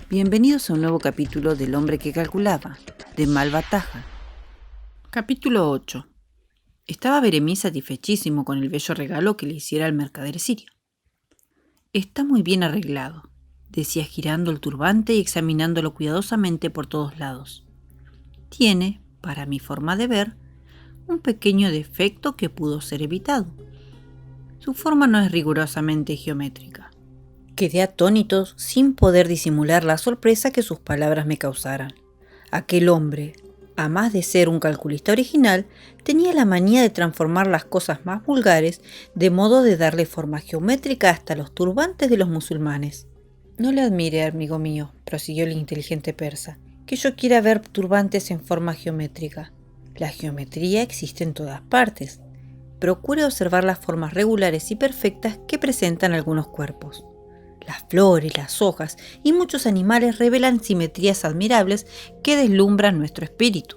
Bienvenidos a un nuevo capítulo del hombre que calculaba, de Malvataja. Capítulo 8. Estaba Beremín satisfechísimo con el bello regalo que le hiciera el mercader sirio. Está muy bien arreglado, decía girando el turbante y examinándolo cuidadosamente por todos lados. Tiene, para mi forma de ver, un pequeño defecto que pudo ser evitado. Su forma no es rigurosamente geométrica. Quedé atónito sin poder disimular la sorpresa que sus palabras me causaran. Aquel hombre, a más de ser un calculista original, tenía la manía de transformar las cosas más vulgares de modo de darle forma geométrica hasta los turbantes de los musulmanes. No le admire, amigo mío, prosiguió el inteligente persa, que yo quiera ver turbantes en forma geométrica. La geometría existe en todas partes. Procure observar las formas regulares y perfectas que presentan algunos cuerpos. Las flores, las hojas y muchos animales revelan simetrías admirables que deslumbran nuestro espíritu.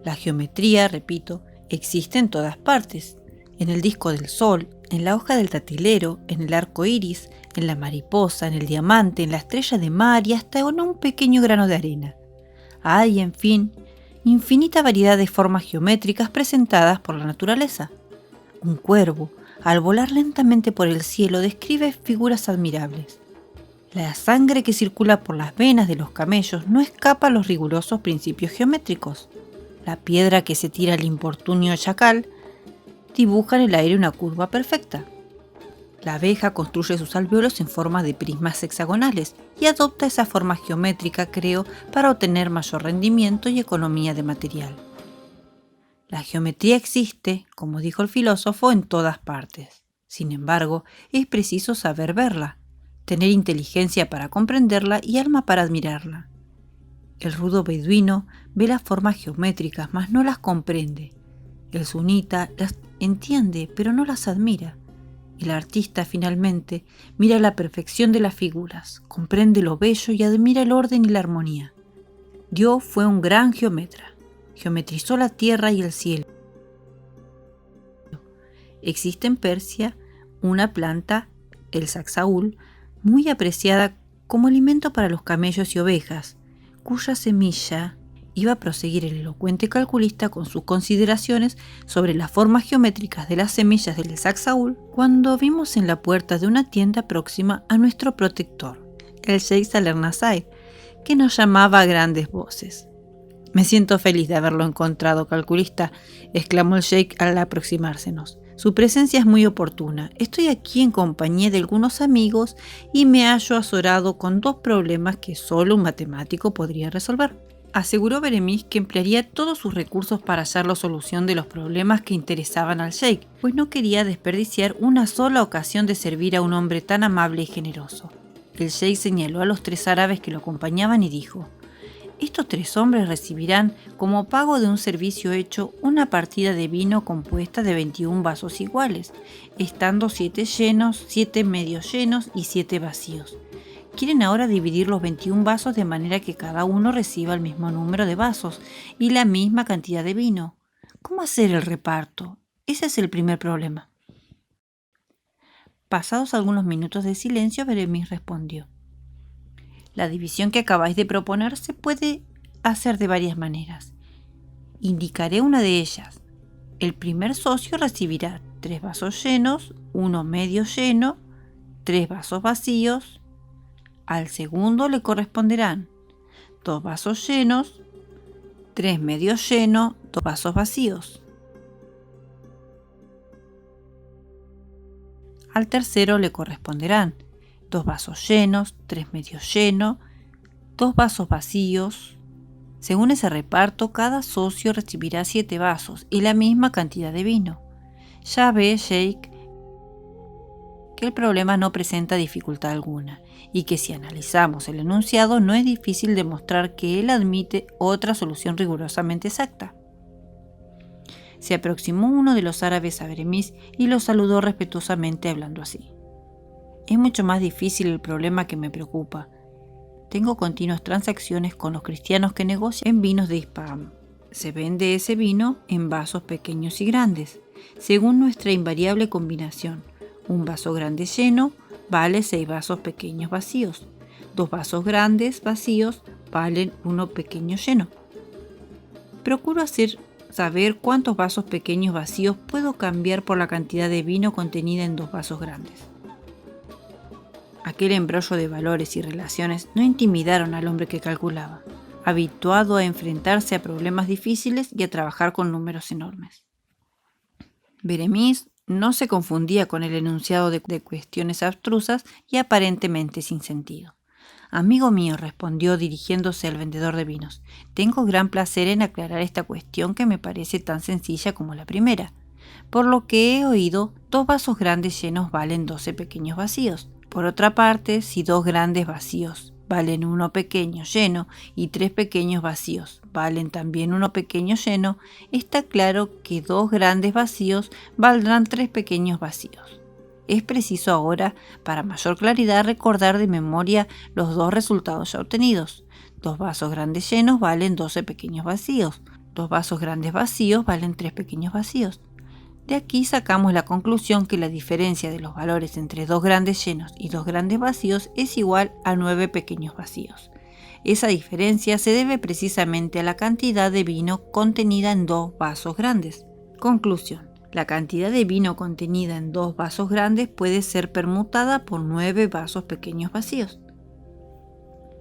La geometría, repito, existe en todas partes, en el disco del sol, en la hoja del datilero, en el arco iris, en la mariposa, en el diamante, en la estrella de mar y hasta en un pequeño grano de arena. Hay, en fin, infinita variedad de formas geométricas presentadas por la naturaleza. Un cuervo, al volar lentamente por el cielo, describe figuras admirables. La sangre que circula por las venas de los camellos no escapa a los rigurosos principios geométricos. La piedra que se tira al importunio chacal dibuja en el aire una curva perfecta. La abeja construye sus alvéolos en forma de prismas hexagonales y adopta esa forma geométrica, creo, para obtener mayor rendimiento y economía de material. La geometría existe, como dijo el filósofo, en todas partes. Sin embargo, es preciso saber verla, tener inteligencia para comprenderla y alma para admirarla. El rudo beduino ve las formas geométricas, mas no las comprende. El sunita las entiende, pero no las admira. El artista, finalmente, mira la perfección de las figuras, comprende lo bello y admira el orden y la armonía. Dios fue un gran geómetra. Geometrizó la tierra y el cielo. Existe en Persia una planta, el saxaul, muy apreciada como alimento para los camellos y ovejas, cuya semilla iba a proseguir el elocuente calculista con sus consideraciones sobre las formas geométricas de las semillas del saxaul cuando vimos en la puerta de una tienda próxima a nuestro protector, el sheik Salernasai, que nos llamaba a grandes voces. «Me siento feliz de haberlo encontrado, calculista», exclamó el sheik al aproximársenos. «Su presencia es muy oportuna. Estoy aquí en compañía de algunos amigos y me hallo azorado con dos problemas que solo un matemático podría resolver». Aseguró Beremín que emplearía todos sus recursos para hallar la solución de los problemas que interesaban al sheik, pues no quería desperdiciar una sola ocasión de servir a un hombre tan amable y generoso. El sheik señaló a los 3 árabes que lo acompañaban y dijo: «Estos 3 hombres recibirán, como pago de un servicio hecho, una partida de vino compuesta de 21 vasos iguales, estando 7 llenos, 7 medio llenos y 7 vacíos. Quieren ahora dividir los 21 vasos de manera que cada uno reciba el mismo número de vasos y la misma cantidad de vino. ¿Cómo hacer el reparto? Ese es el primer problema». Pasados algunos minutos de silencio, Beremín respondió: «La división que acabáis de proponer se puede hacer de varias maneras. Indicaré una de ellas. El primer socio recibirá 3 vasos llenos, 1 medio lleno, 3 vasos vacíos. Al segundo le corresponderán 2 vasos llenos, 3 medio llenos, 2 vasos vacíos. Al tercero le corresponderán 2 vasos llenos, 3 medio llenos, 2 vasos vacíos. Según ese reparto, cada socio recibirá 7 vasos y la misma cantidad de vino. Ya ve, sheik, que el problema no presenta dificultad alguna y que si analizamos el enunciado no es difícil demostrar que él admite otra solución rigurosamente exacta». Se aproximó uno de los árabes a Beremín y lo saludó respetuosamente hablando así: «Es mucho más difícil el problema que me preocupa. Tengo continuas transacciones con los cristianos que negocian en vinos de Ispahan. Se vende ese vino en vasos pequeños y grandes, según nuestra invariable combinación. Un vaso grande lleno vale 6 vasos pequeños vacíos. 2 vasos grandes vacíos valen 1 pequeño lleno. Procuro saber cuántos vasos pequeños vacíos puedo cambiar por la cantidad de vino contenida en 2 vasos grandes. Aquel embrollo de valores y relaciones no intimidaron al hombre que calculaba, habituado a enfrentarse a problemas difíciles y a trabajar con números enormes. Beremis no se confundía con el enunciado de cuestiones abstrusas y aparentemente sin sentido. «Amigo mío», respondió dirigiéndose al vendedor de vinos, «tengo gran placer en aclarar esta cuestión que me parece tan sencilla como la primera. Por lo que he oído, 2 vasos grandes llenos valen 12 pequeños vacíos. Por otra parte, si 2 grandes vacíos valen 1 pequeño lleno y 3 pequeños vacíos valen también 1 pequeño lleno, está claro que 2 grandes vacíos valdrán 3 pequeños vacíos. Es preciso ahora, para mayor claridad, recordar de memoria los 2 resultados ya obtenidos. 2 vasos grandes llenos valen 12 pequeños vacíos. 2 vasos grandes vacíos valen 3 pequeños vacíos. De aquí sacamos la conclusión que la diferencia de los valores entre 2 grandes llenos y 2 grandes vacíos es igual a 9 pequeños vacíos. Esa diferencia se debe precisamente a la cantidad de vino contenida en 2 vasos grandes. Conclusión. La cantidad de vino contenida en 2 vasos grandes puede ser permutada por 9 vasos pequeños vacíos.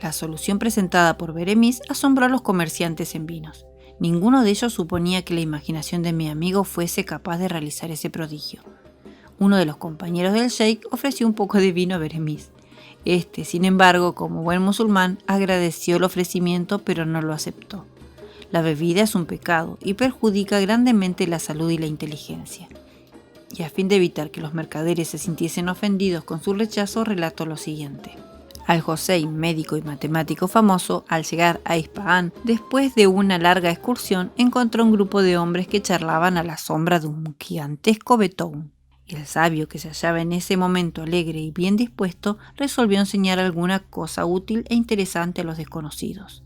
La solución presentada por Beremis asombró a los comerciantes en vinos. Ninguno de ellos suponía que la imaginación de mi amigo fuese capaz de realizar ese prodigio. Uno de los compañeros del sheik ofreció un poco de vino a Beremis. Este, sin embargo, como buen musulmán, agradeció el ofrecimiento pero no lo aceptó. La bebida es un pecado y perjudica grandemente la salud y la inteligencia. Y a fin de evitar que los mercaderes se sintiesen ofendidos con su rechazo, relató lo siguiente. Al-Hossein, médico y matemático famoso, al llegar a Ispahan, después de una larga excursión, encontró un grupo de hombres que charlaban a la sombra de un gigantesco betún. El sabio, que se hallaba en ese momento alegre y bien dispuesto, resolvió enseñar alguna cosa útil e interesante a los desconocidos.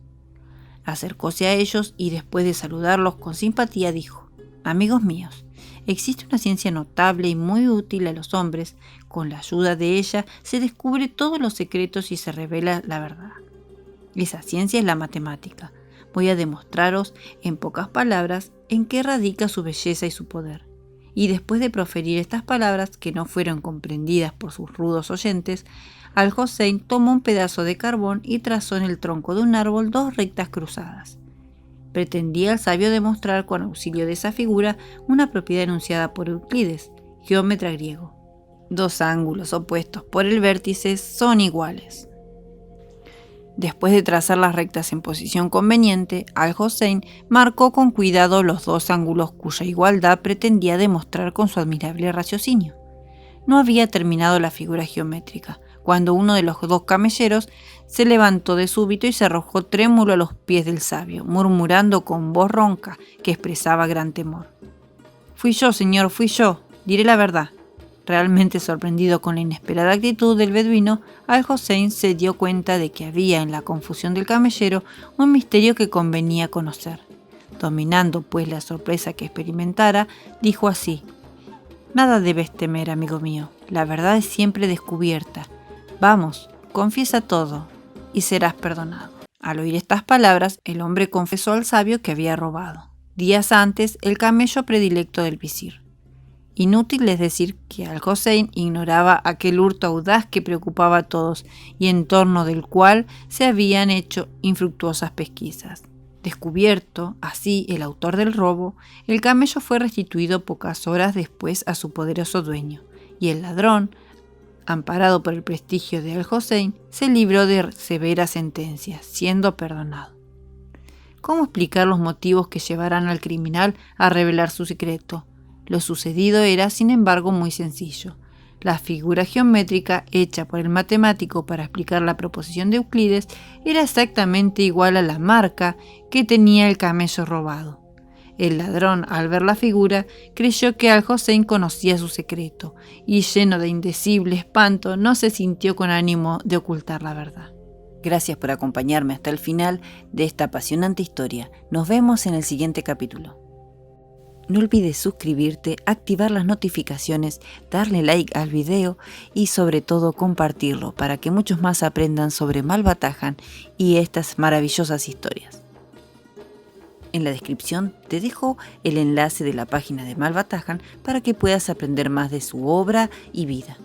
Acercóse a ellos y después de saludarlos con simpatía dijo: «Amigos míos, existe una ciencia notable y muy útil a los hombres. Con la ayuda de ella se descubre todos los secretos y se revela la verdad. Esa ciencia es la matemática. Voy a demostraros en pocas palabras en qué radica su belleza y su poder». Y después de proferir estas palabras, que no fueron comprendidas por sus rudos oyentes, Al-Hossein tomó un pedazo de carbón y trazó en el tronco de un árbol 2 rectas cruzadas. Pretendía el sabio demostrar con auxilio de esa figura una propiedad enunciada por Euclides, geómetra griego. 2 ángulos opuestos por el vértice son iguales. Después de trazar las rectas en posición conveniente, Al-Hossein marcó con cuidado los 2 ángulos cuya igualdad pretendía demostrar con su admirable raciocinio. No había terminado la figura geométrica, cuando uno de los 2 camelleros se levantó de súbito y se arrojó trémulo a los pies del sabio, murmurando con voz ronca que expresaba gran temor. «Fui yo, señor, fui yo, diré la verdad». Realmente sorprendido con la inesperada actitud del beduino, Al-Hossein se dio cuenta de que había en la confusión del camellero un misterio que convenía conocer. Dominando pues la sorpresa que experimentara, dijo así: «Nada debes temer, amigo mío, la verdad es siempre descubierta. Vamos, confiesa todo y serás perdonado». Al oír estas palabras, el hombre confesó al sabio que había robado, días antes, el camello predilecto del visir. Inútil es decir que Al-Hossein ignoraba aquel hurto audaz que preocupaba a todos y en torno del cual se habían hecho infructuosas pesquisas. Descubierto, así, el autor del robo, el camello fue restituido pocas horas después a su poderoso dueño, y el ladrón, amparado por el prestigio de Al-Hossein, se libró de severa sentencia, siendo perdonado. ¿Cómo explicar los motivos que llevarán al criminal a revelar su secreto? Lo sucedido era, sin embargo, muy sencillo. La figura geométrica hecha por el matemático para explicar la proposición de Euclides era exactamente igual a la marca que tenía el camello robado. El ladrón, al ver la figura, creyó que Al-Hossein conocía su secreto y, lleno de indecible espanto, no se sintió con ánimo de ocultar la verdad. Gracias por acompañarme hasta el final de esta apasionante historia. Nos vemos en el siguiente capítulo. No olvides suscribirte, activar las notificaciones, darle like al video y sobre todo compartirlo para que muchos más aprendan sobre Malva Tahan y estas maravillosas historias. En la descripción te dejo el enlace de la página de Malva Tahan para que puedas aprender más de su obra y vida.